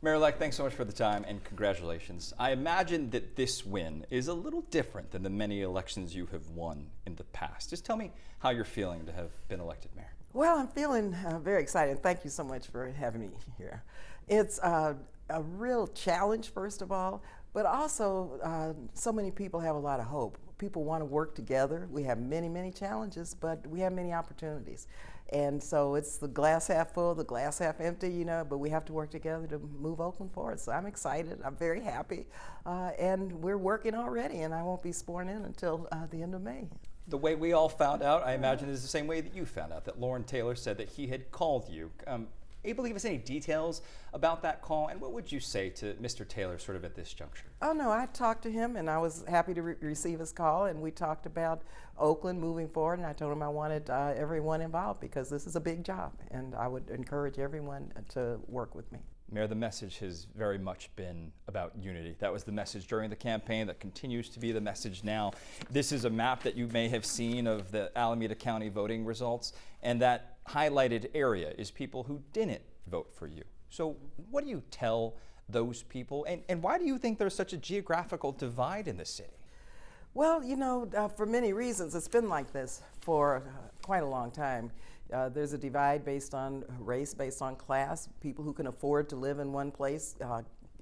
Mayor-elect, thanks so much for the time and congratulations. I imagine that this win is a little different than the many elections you have won in the past. Just tell me how you're feeling to have been elected mayor. Well, I'm feeling very excited. Thank you so much for having me here. It's a real challenge, first of all, but also so many people have a lot of hope. People want to work together. We have many, many challenges, but we have many opportunities. And so it's the glass half full, the glass half empty, but we have to work together to move Oakland forward. So I'm excited, I'm very happy, and we're working already, and I won't be sworn in until the end of May. The way we all found out, I imagine, is the same way that you found out, that Lauren Taylor said that he had called you. Able to give us any details about that call, and what would you say to Mr. Taylor sort of at this juncture? Oh no, I talked to him and I was happy to receive his call, and we talked about Oakland moving forward, and I told him I wanted everyone involved because this is a big job and I would encourage everyone to work with me. Mayor, the message has very much been about unity. That was the message during the campaign. That continues to be the message now. This is a map that you may have seen of the Alameda County voting results, and that highlighted area is people who didn't vote for you. So what do you tell those people, and why do you think there's such a geographical divide in the city? Well, for many reasons, it's been like this for quite a long time. There's a divide based on race, based on class, people who can afford to live in one place,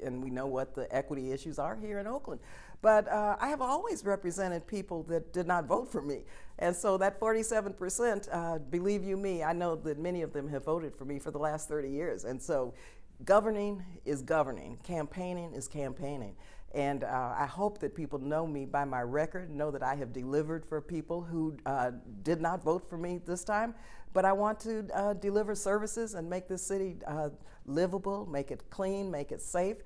and we know what the equity issues are here in Oakland. But I have always represented people that did not vote for me. And so that 47%, believe you me, I know that many of them have voted for me for the last 30 years. And so governing is governing, campaigning is campaigning. And I hope that people know me by my record, know that I have delivered for people who did not vote for me this time. But I want to deliver services and make this city livable, make it clean, make it safe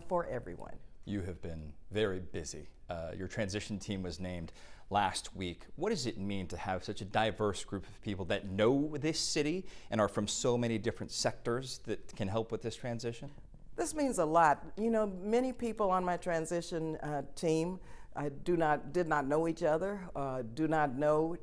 for everyone. You have been very busy. Your transition team was named last week. What does it mean to have such a diverse group of people that know this city and are from so many different sectors that can help with this transition? This means a lot. Many people on my transition team did not know each other, do not know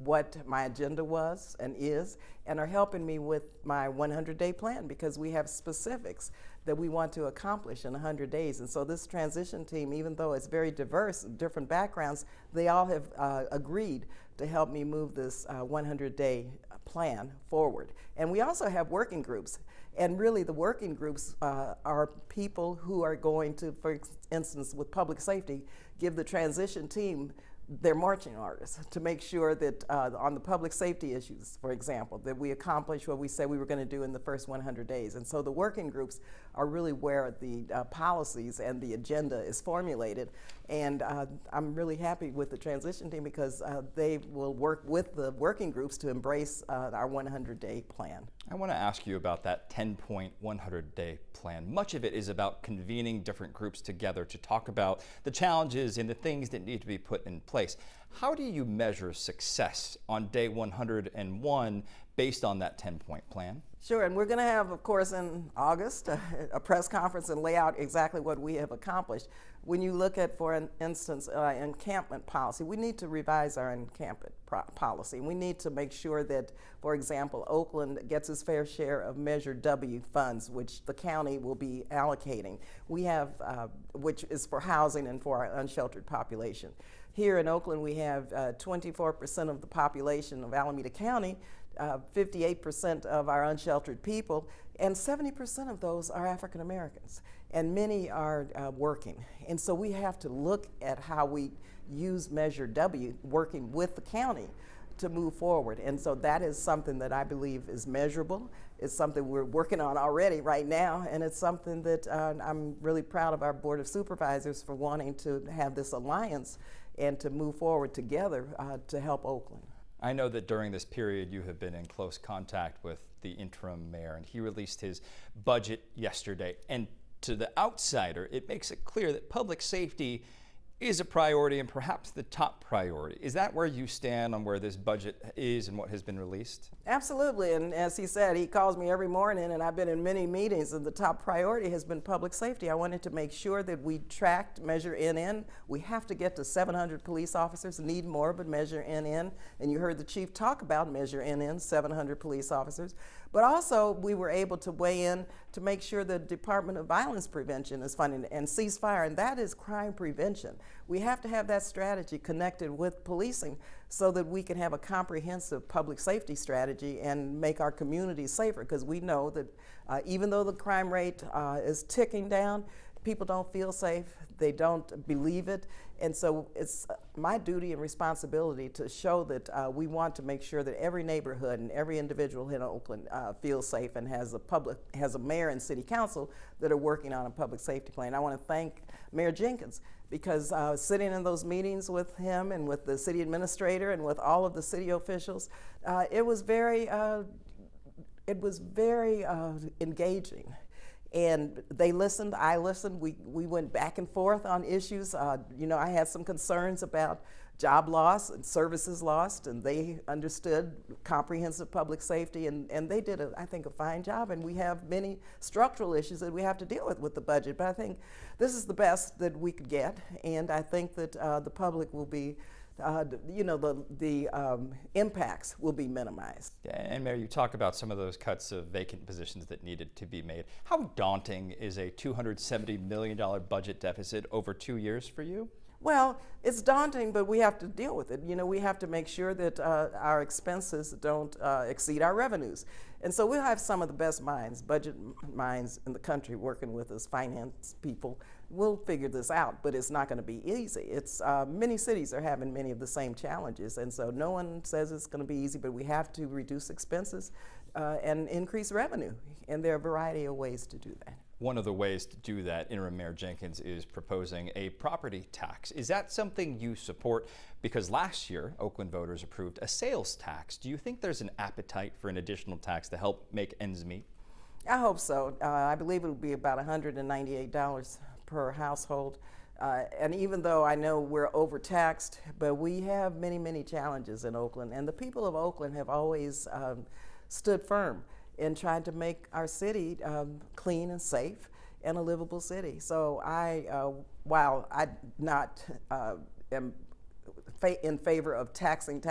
what my agenda was and is, and are helping me with my 100-day plan because we have specifics that we want to accomplish in 100 days. And so this transition team, even though it's very diverse, different backgrounds, they all have agreed to help me move this 100-day plan forward. And we also have working groups. And really the working groups are people who are going to, for instance, with public safety, give the transition team their marching orders to make sure that on the public safety issues, for example, that we accomplish what we said we were going to do in the first 100 days. And so the working groups are really where the policies and the agenda is formulated. And I'm really happy with the transition team because they will work with the working groups to embrace our 100-day plan. I want to ask you about that 10-point 100-day plan. Much of it is about convening different groups together to talk about the challenges and the things that need to be put in place. How do you measure success on day 101 based on that 10-point plan? Sure, and we're going to have, of course, in August, a press conference and lay out exactly what we have accomplished. When you look at, for instance, encampment policy, we need to revise our encampment policy. We need to make sure that, for example, Oakland gets its fair share of Measure W funds, which the county will be allocating. We have, which is for housing and for our unsheltered population. Here in Oakland, we have 24% of the population of Alameda County, 58% of our unsheltered people, and 70% of those are African Americans, and many are working. And so we have to look at how we use Measure W, working with the county, to move forward. And so that is something that I believe is measurable. It's something we're working on already right now, and it's something that I'm really proud of our Board of Supervisors for wanting to have this alliance and to move forward together to help Oakland. I know that during this period you have been in close contact with the interim mayor, and he released his budget yesterday. And to the outsider, it makes it clear that public safety is a priority and perhaps the top priority. Is that where you stand on where this budget is and what has been released? Absolutely, and as he said, he calls me every morning, and I've been in many meetings, and the top priority has been public safety. I wanted to make sure that we tracked Measure NN. We have to get to 700 police officers, need more, but Measure NN, and you heard the chief talk about Measure NN, 700 police officers. But also we were able to weigh in to make sure the Department of Violence Prevention is funded and ceasefire, and that is crime prevention. We have to have that strategy connected with policing so that we can have a comprehensive public safety strategy and make our communities safer, because we know that even though the crime rate is ticking down, people don't feel safe, they don't believe it, and so it's my duty and responsibility to show that we want to make sure that every neighborhood and every individual in Oakland feels safe and has a mayor and city council that are working on a public safety plan. I want to thank Mayor Jenkins, because sitting in those meetings with him and with the city administrator and with all of the city officials, it was very engaging. And they listened, I listened, we went back and forth on issues. You know, I had some concerns about job loss and services lost, and they understood comprehensive public safety, and they did, I think, a fine job. And we have many structural issues that we have to deal with the budget, but I think this is the best that we could get, and I think that the public will be you know, the impacts will be minimized. Yeah, and Mayor, you talk about some of those cuts of vacant positions that needed to be made. How daunting is a $270 million budget deficit over 2 years for you? Well, it's daunting, but we have to deal with it. You know, we have to make sure that our expenses don't exceed our revenues. And so we'll have some of the best minds, budget minds in the country working with us, finance people. We'll figure this out, but it's not going to be easy. It's many cities are having many of the same challenges, and so no one says it's going to be easy, but we have to reduce expenses and increase revenue, and there are a variety of ways to do that. One of the ways to do that, Interim Mayor Jenkins is proposing a property tax. Is that something you support? Because last year, Oakland voters approved a sales tax. Do you think there's an appetite for an additional tax to help make ends meet? I hope so. I believe it will be about $198 per household. And even though I know we're overtaxed, but we have many, many challenges in Oakland. And the people of Oakland have always stood firm in trying to make our city clean and safe and a livable city. So while I not am in favor of taxing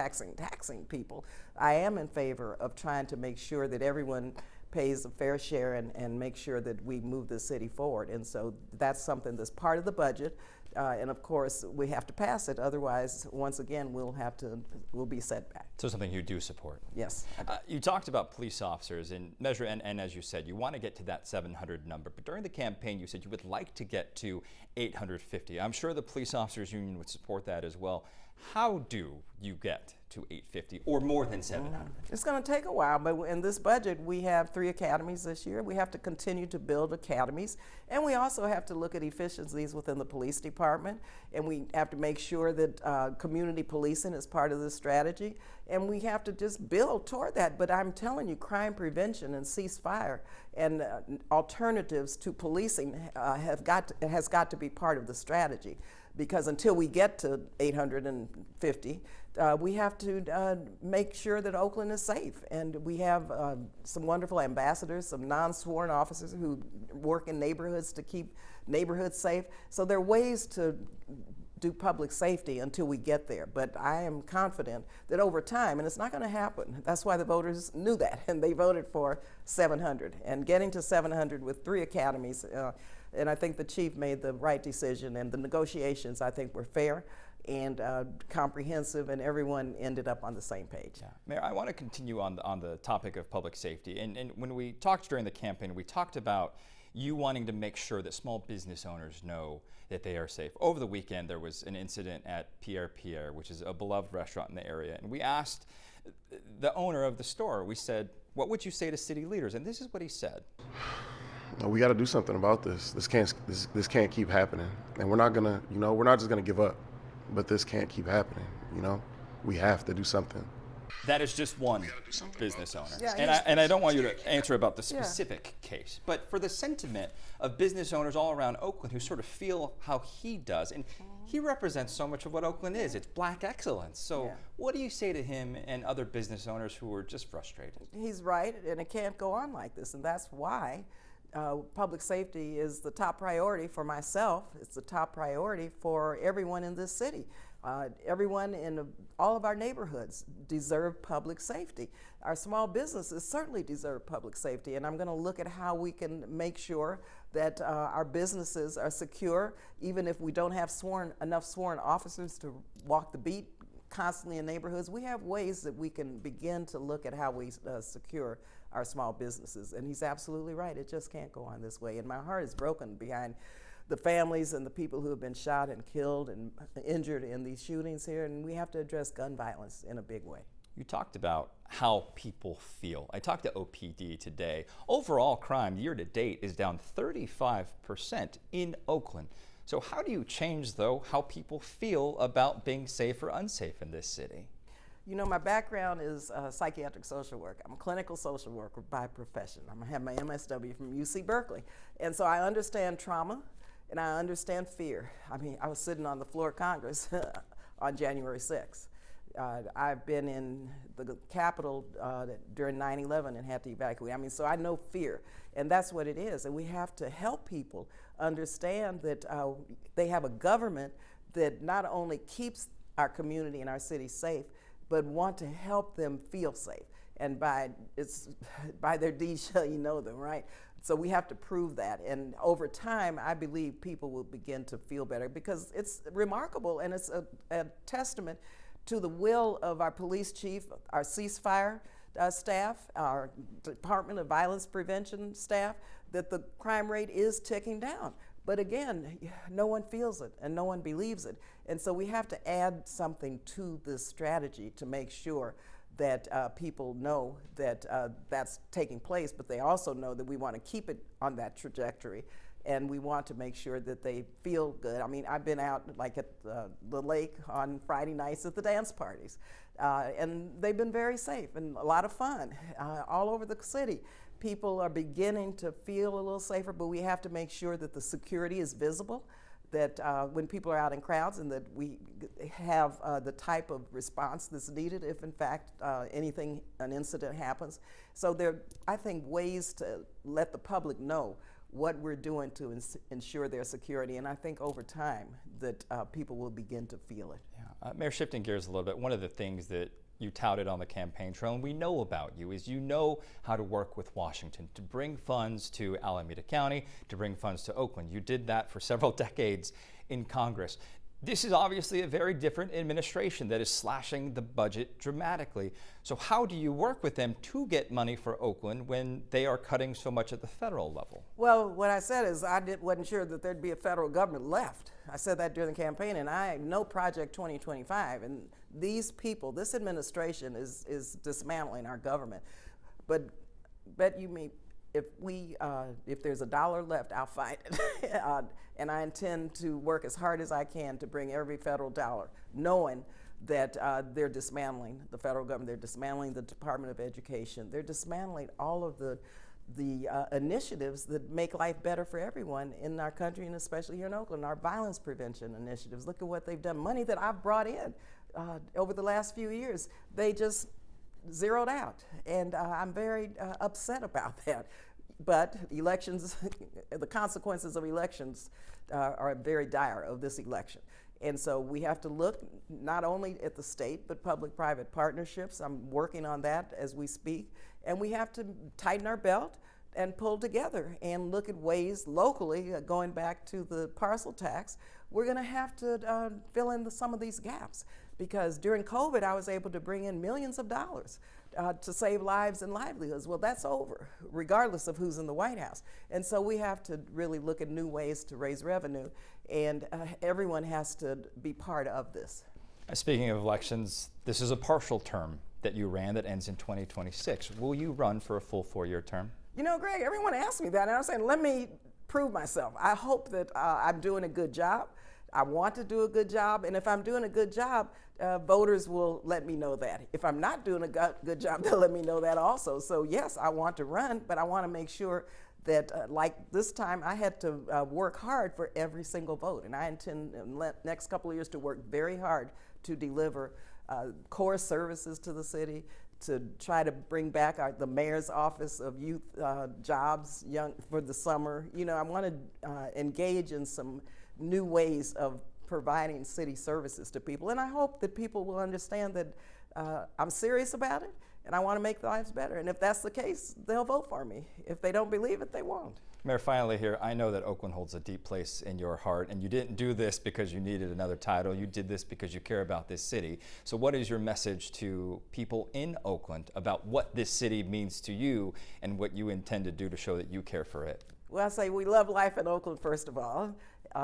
people, I am in favor of trying to make sure that everyone pays a fair share and make sure that we move the city forward. And so that's something that's part of the budget. And of course, we have to pass it. Otherwise, once again, we'll be set back. So something you do support? Yes. You talked about police officers and measure, and as you said, you want to get to that 700 number. But during the campaign, you said you would like to get to 850. I'm sure the Police Officers Union would support that as well. How do you get to 850 or more than 700? It's going to take a while, but in this budget, we have 3 academies this year. We have to continue to build academies, and we also have to look at efficiencies within the police department, and we have to make sure that community policing is part of the strategy, and we have to just build toward that. But I'm telling you, crime prevention and ceasefire and alternatives to policing has got to be part of the strategy. Because until we get to 850, we have to make sure that Oakland is safe. And we have some wonderful ambassadors, some non-sworn officers who work in neighborhoods to keep neighborhoods safe. So there are ways to do public safety until we get there. But I am confident that over time, and it's not going to happen, that's why the voters knew that, and they voted for 700. And getting to 700 with 3 academies, and I think the chief made the right decision, and the negotiations, I think, were fair and comprehensive, and everyone ended up on the same page. Yeah. Mayor, I want to continue on the topic of public safety. And when we talked during the campaign, we talked about you wanting to make sure that small business owners know that they are safe. Over the weekend, there was an incident at Pierre, which is a beloved restaurant in the area, and we asked the owner of the store, we said, what would you say to city leaders? And this is what he said. We got to do something about this. This can't keep happening, and we're not gonna, we're not just gonna give up. But this can't keep happening. We have to do something. That is just one business owner, Yeah, and I don't want you to answer about the specific case, but for the sentiment of business owners all around Oakland who sort of feel how he does, and he represents so much of what Oakland is. It's black excellence. So what do you say to him and other business owners who are just frustrated? He's right, and it can't go on like this, and that's why public safety is the top priority for myself. It's the top priority for everyone in this city. Everyone in all of our neighborhoods deserve public safety. Our small businesses certainly deserve public safety, and I'm going to look at how we can make sure that our businesses are secure, even if we don't have enough sworn officers to walk the beat constantly in neighborhoods. We have ways that we can begin to look at how we secure our small businesses. And he's absolutely right. It just can't go on this way. And my heart is broken behind the families and the people who have been shot and killed and injured in these shootings here. And we have to address gun violence in a big way. You talked about how people feel. I talked to OPD today. Overall crime year to date is down 35% in Oakland. So how do you change, though, how people feel about being safe or unsafe in this city? You know, my background is psychiatric social work. I'm a clinical social worker by profession. I have my MSW from UC Berkeley. And so I understand trauma and I understand fear. I mean, I was sitting on the floor of Congress on January 6th. I've been in the Capitol during 9/11 and had to evacuate. I mean, so I know fear, and that's what it is. And we have to help people understand that they have a government that not only keeps our community and our city safe, but want to help them feel safe. And by their deeds shall you know them, right? So we have to prove that. And over time, I believe people will begin to feel better, because it's remarkable, and it's a testament to the will of our police chief, our ceasefire staff, our Department of Violence Prevention staff, that the crime rate is ticking down. But again, no one feels it and no one believes it. And so we have to add something to this strategy to make sure that people know that that's taking place, but they also know that we want to keep it on that trajectory. And we want to make sure that they feel good. I mean, I've been out like at the lake on Friday nights at the dance parties, and they've been very safe and a lot of fun all over the city. People are beginning to feel a little safer, but we have to make sure that the security is visible, that when people are out in crowds, and that we have the type of response that's needed if in fact an incident happens. So there are, I think, ways to let the public know what we're doing to ensure their security, and I think over time that people will begin to feel it. Yeah. Mayor, shifting gears a little bit, one of the things that you touted on the campaign trail, and we know about you, is you know how to work with Washington to bring funds to Alameda County, to bring funds to Oakland. You did that for several decades in Congress. This is obviously a very different administration that is slashing the budget dramatically. So how do you work with them to get money for Oakland when they are cutting so much at the federal level? Well, what I said is wasn't sure that there'd be a federal government left. I said that during the campaign, and I know Project 2025, and these people, this administration is dismantling our government. But bet you me, if there's a dollar left, I'll find it. And I intend to work as hard as I can to bring every federal dollar, knowing that they're dismantling the federal government, they're dismantling the Department of Education, they're dismantling all of the initiatives that make life better for everyone in our country, and especially here in Oakland, our violence prevention initiatives. Look at what they've done. Money that I've brought in over the last few years, they just zeroed out. And I'm very upset about that. But elections, the consequences of elections are very dire of this election. And so we have to look not only at the state, but public-private partnerships. I'm working on that as we speak. And we have to tighten our belt and pull together and look at ways locally, going back to the parcel tax, we're going to have to fill in some of these gaps. Because during COVID, I was able to bring in millions of dollars to save lives and livelihoods. Well, that's over, regardless of who's in the White House. And so we have to really look at new ways to raise revenue, and everyone has to be part of this. Speaking of elections, this is a partial term that you ran that ends in 2026. Will you run for a full 4-year term? You know, Greg, everyone asks me that, and I'm saying, let me prove myself. I hope that I'm doing a good job. I want to do a good job, and if I'm doing a good job, voters will let me know that. If I'm not doing a good job, they'll let me know that also. So yes, I want to run, but I want to make sure that like this time, I had to work hard for every single vote, and I intend in the next couple of years to work very hard to deliver core services to the city, to try to bring back the mayor's office of youth jobs for the summer. You know, I want to engage in some new ways of providing city services to people. And I hope that people will understand that I'm serious about it and I want to make lives better. And if that's the case, they'll vote for me. If they don't believe it, they won't. Mayor, finally here, I know that Oakland holds a deep place in your heart, and you didn't do this because you needed another title. You did this because you care about this city. So what is your message to people in Oakland about what this city means to you and what you intend to do to show that you care for it? Well, I say we love life in Oakland, first of all.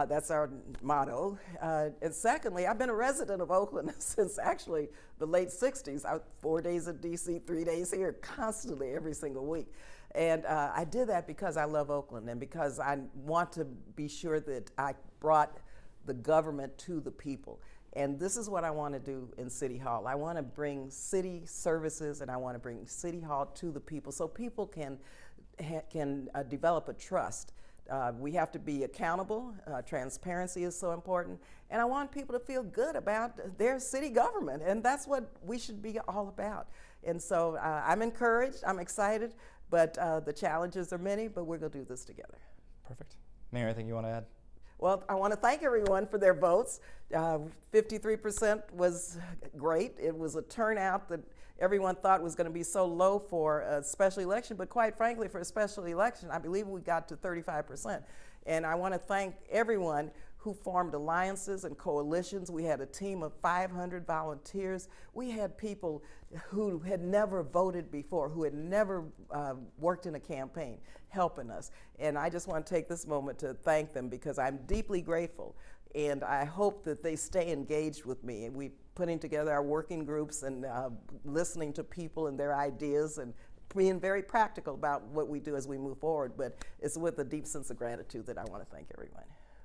That's our motto. And secondly, I've been a resident of Oakland since actually the late 60s. 4 days in DC, 3 days here, constantly every single week. And I did that because I love Oakland and because I want to be sure that I brought the government to the people. And this is what I want to do in City Hall. I want to bring city services and I want to bring City Hall to the people so people can develop a trust. We have to be accountable. Transparency is so important. And I want people to feel good about their city government. And that's what we should be all about. And so I'm encouraged, I'm excited, but the challenges are many, but we're going to do this together. Perfect. Mayor, anything you want to add? Well, I want to thank everyone for their votes. 53% was great. It was a turnout that everyone thought was going to be so low for a special election, but quite frankly, for a special election, I believe we got to 35%. And I want to thank everyone who formed alliances and coalitions. We had a team of 500 volunteers. We had people who had never voted before, who had never worked in a campaign, helping us. And I just want to take this moment to thank them because I'm deeply grateful. And I hope that they stay engaged with me. And we're putting together our working groups and listening to people and their ideas and being very practical about what we do as we move forward. But it's with a deep sense of gratitude that I want to thank everyone.